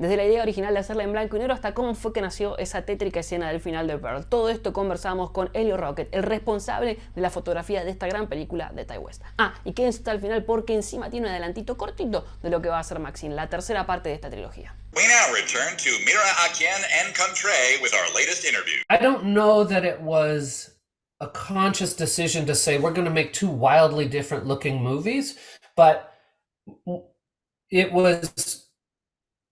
Desde la idea original de hacerla en blanco y negro hasta cómo fue que nació esa tétrica escena del final de Pearl. Todo esto conversamos con Eliot Rockett, el responsable de la fotografía de esta gran película de Ty West. Y quédense hasta el final porque encima tiene un adelantito cortito de lo que va a ser Maxine, la tercera parte de esta trilogía. We now return to Mira Akien and Contre with our latest interview. I don't know that it was a conscious decision to say we're going to make two wildly different looking movies, but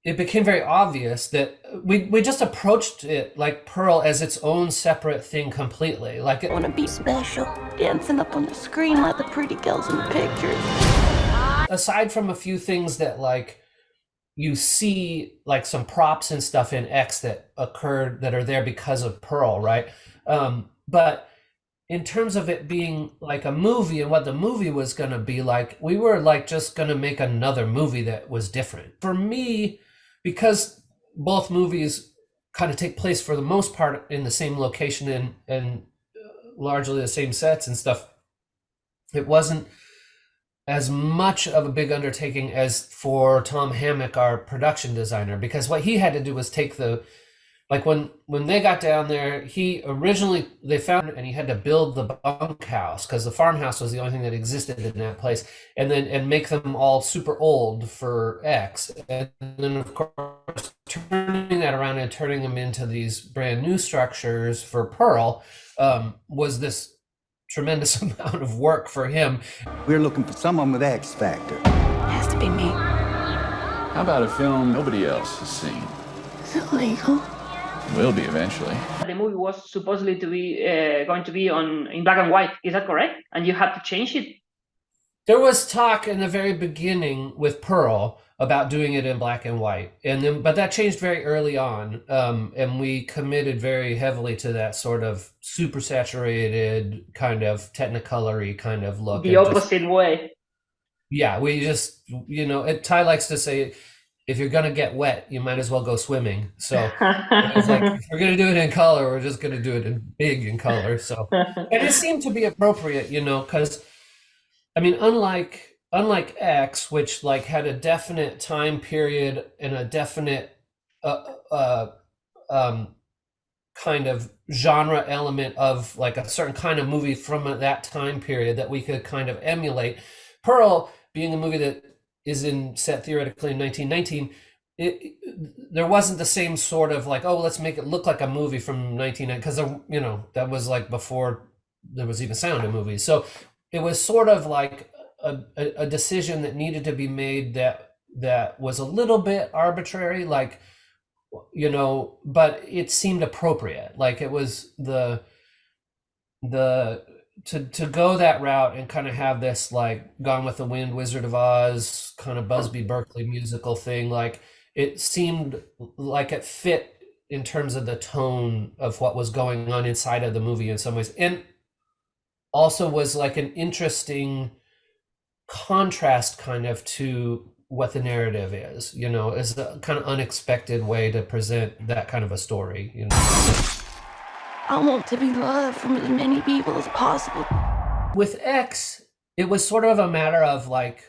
it became very obvious that we just approached it like Pearl as its own separate thing completely. Like I want to be special, dancing up on the screen like the pretty girls in the pictures. Aside from a few things that like you see like some props and stuff in X that occurred that are there because of Pearl, right? But in terms of it being like a movie and what the movie was going to be like, we were like just going to make another movie that was different. For me, because both movies kind of take place for the most part in the same location and largely the same sets and stuff, it wasn't as much of a big undertaking as for Tom Hammock, our production designer, because what he had to do was take the, like when they got down there, they found and he had to build the bunkhouse because the farmhouse was the only thing that existed in that place, and make them all super old for X, and then of course turning that around and turning them into these brand new structures for Pearl was this tremendous amount of work for him. We're looking for someone with X factor. It has to be me. How about a film nobody else has seen? Is it legal? Will be eventually. The movie was supposedly to be going to be in black and white. Is that correct? And you had to change it? There was talk in the very beginning with Pearl about doing it in black and white, but that changed very early on, and we committed very heavily to that sort of super saturated kind of technicolor-y kind of look. The opposite way. Yeah, we just, Ty likes to say, if you're gonna get wet, you might as well go swimming. So it was like, if we're gonna do it in color, we're just gonna do it in color. So, and it seemed to be appropriate, because, I mean, unlike X, which like had a definite time period and a definite kind of genre element of like a certain kind of movie from that time period that we could kind of emulate. Pearl being a movie that is set theoretically in 1919, there wasn't the same sort of like, oh, let's make it look like a movie from 1990, because that was like before there was even sound in movies. So it was sort of like a decision that needed to be made that was a little bit arbitrary, like, but it seemed appropriate. Like it was to go that route and kind of have this like Gone with the Wind, Wizard of Oz kind of Busby Berkeley musical thing, like it seemed like it fit in terms of the tone of what was going on inside of the movie in some ways, and also was like an interesting contrast kind of to what the narrative is, is a kind of unexpected way to present that kind of a story, I want to be loved from as many people as possible. With X, it was sort of a matter of like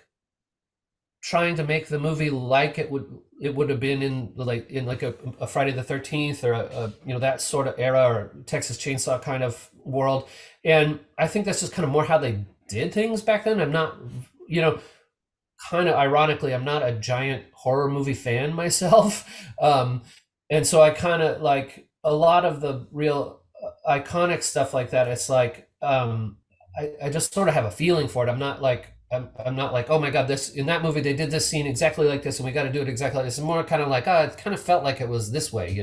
trying to make the movie like it would have been in a Friday the 13th or a that sort of era, or Texas Chainsaw kind of world. And I think that's just kind of more how they did things back then. I'm not, kind of ironically, I'm not a giant horror movie fan myself. And so I kind of like a lot of the real iconic stuff like that. It's like, I just sort of have a feeling for it. I'm not like, oh my God, this, in that movie, they did this scene exactly like this and we got to do it exactly like this. It's more kind of like, it kind of felt like it was this way,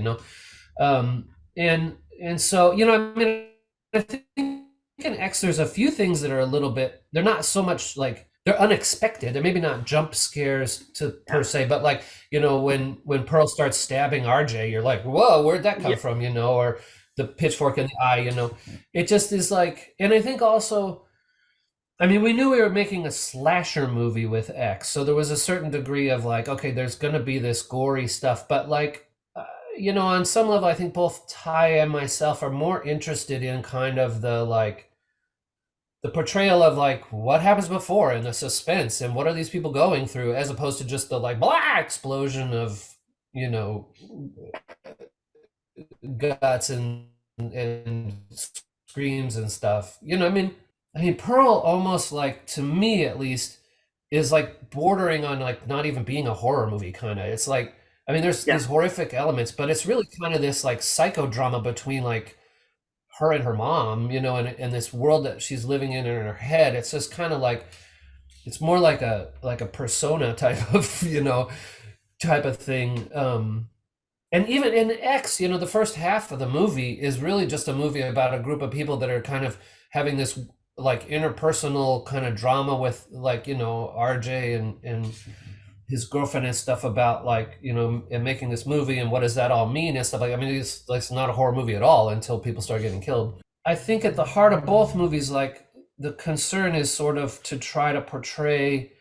and so, I mean, I think in X, there's a few things that are a little bit, they're not so much like, they're unexpected. They're maybe not jump scares per se, but like, when Pearl starts stabbing RJ, you're like, whoa, where'd that come from, or the pitchfork in the eye, it just is like, and I think also, I mean, we knew we were making a slasher movie with X, so there was a certain degree of like, okay, there's going to be this gory stuff, but like, on some level, I think both Ty and myself are more interested in kind of the portrayal of like what happens before and the suspense and what are these people going through, as opposed to just the like blah explosion of you know, guts and screams and stuff. You know, I mean, Pearl almost, like, to me at least, is like bordering on like not even being a horror movie kind of. It's like, I mean, there's these horrific elements, but it's really kind of this like psychodrama between like her and her mom, you know, and this world that she's living in her head. It's just kind of like, it's more like a persona type of, you know, type of thing. And even in X, you know, the first half of the movie is really just a movie about a group of people that are kind of having this like interpersonal kind of drama with, like, you know, RJ and his girlfriend and stuff about, like, you know, and making this movie and what does that all mean and stuff. Like, I mean, it's not a horror movie at all until people start getting killed. I think at the heart of both movies, like, the concern is sort of to try to portray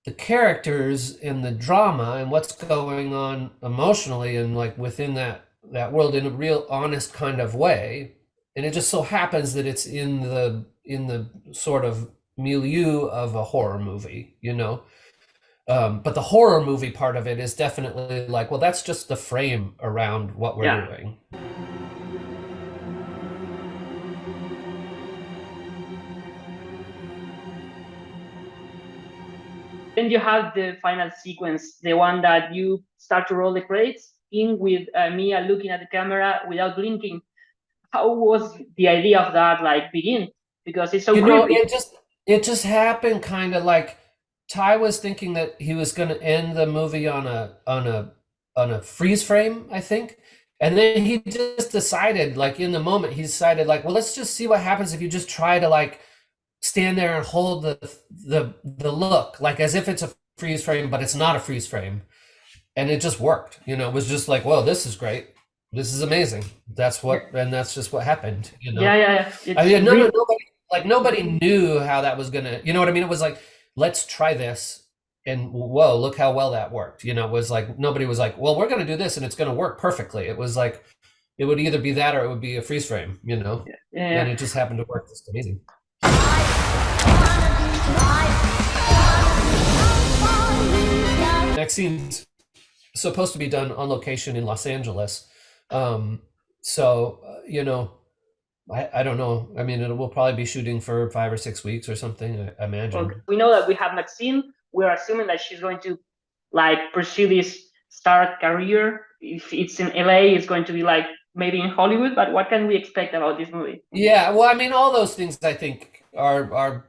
the characters and the drama and what's going on emotionally and like within that world in a real honest kind of way. And it just so happens that it's in the sort of milieu of a horror movie, you know. But the horror movie part of it is definitely like, well, that's just the frame around what we're doing. Then you have the final sequence, the one that you start to roll the credits in with Mia looking at the camera without blinking. How was the idea of that like begin? Because it's so it just happened kind of like Ty was thinking that he was going to end the movie on a freeze frame, I think. And then he just decided, like, in the moment, he decided, like, well, let's just see what happens if you just try to like stand there and hold the look, like as if it's a freeze frame, but it's not a freeze frame. And it just worked. You know, it was just like, whoa, this is great. This is amazing. That's just what happened, you know? Yeah. I mean, nobody knew how that was gonna, you know what I mean? It was like, let's try this, and whoa, look how well that worked. You know, it was like, nobody was like, well, we're gonna do this and it's gonna work perfectly. It was like, it would either be that or it would be a freeze frame, you know? And it just happened to work. It's amazing. Next scene's supposed to be done on location in Los Angeles. You know, I don't know. I mean, we'll probably be shooting for 5 or 6 weeks or something, I imagine. Well, we know that we have Maxine. We're assuming that she's going to like pursue this star career. If it's in LA, it's going to be like maybe in Hollywood. But what can we expect about this movie? Yeah, well, I mean, all those things I think are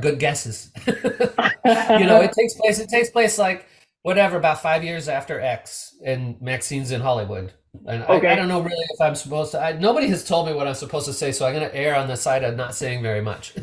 good guesses. You know, it takes place like whatever, about 5 years after X, and Maxine's in Hollywood. And I don't know really if I'm supposed to. Nobody has told me what I'm supposed to say, so I'm going to err on the side of not saying very much.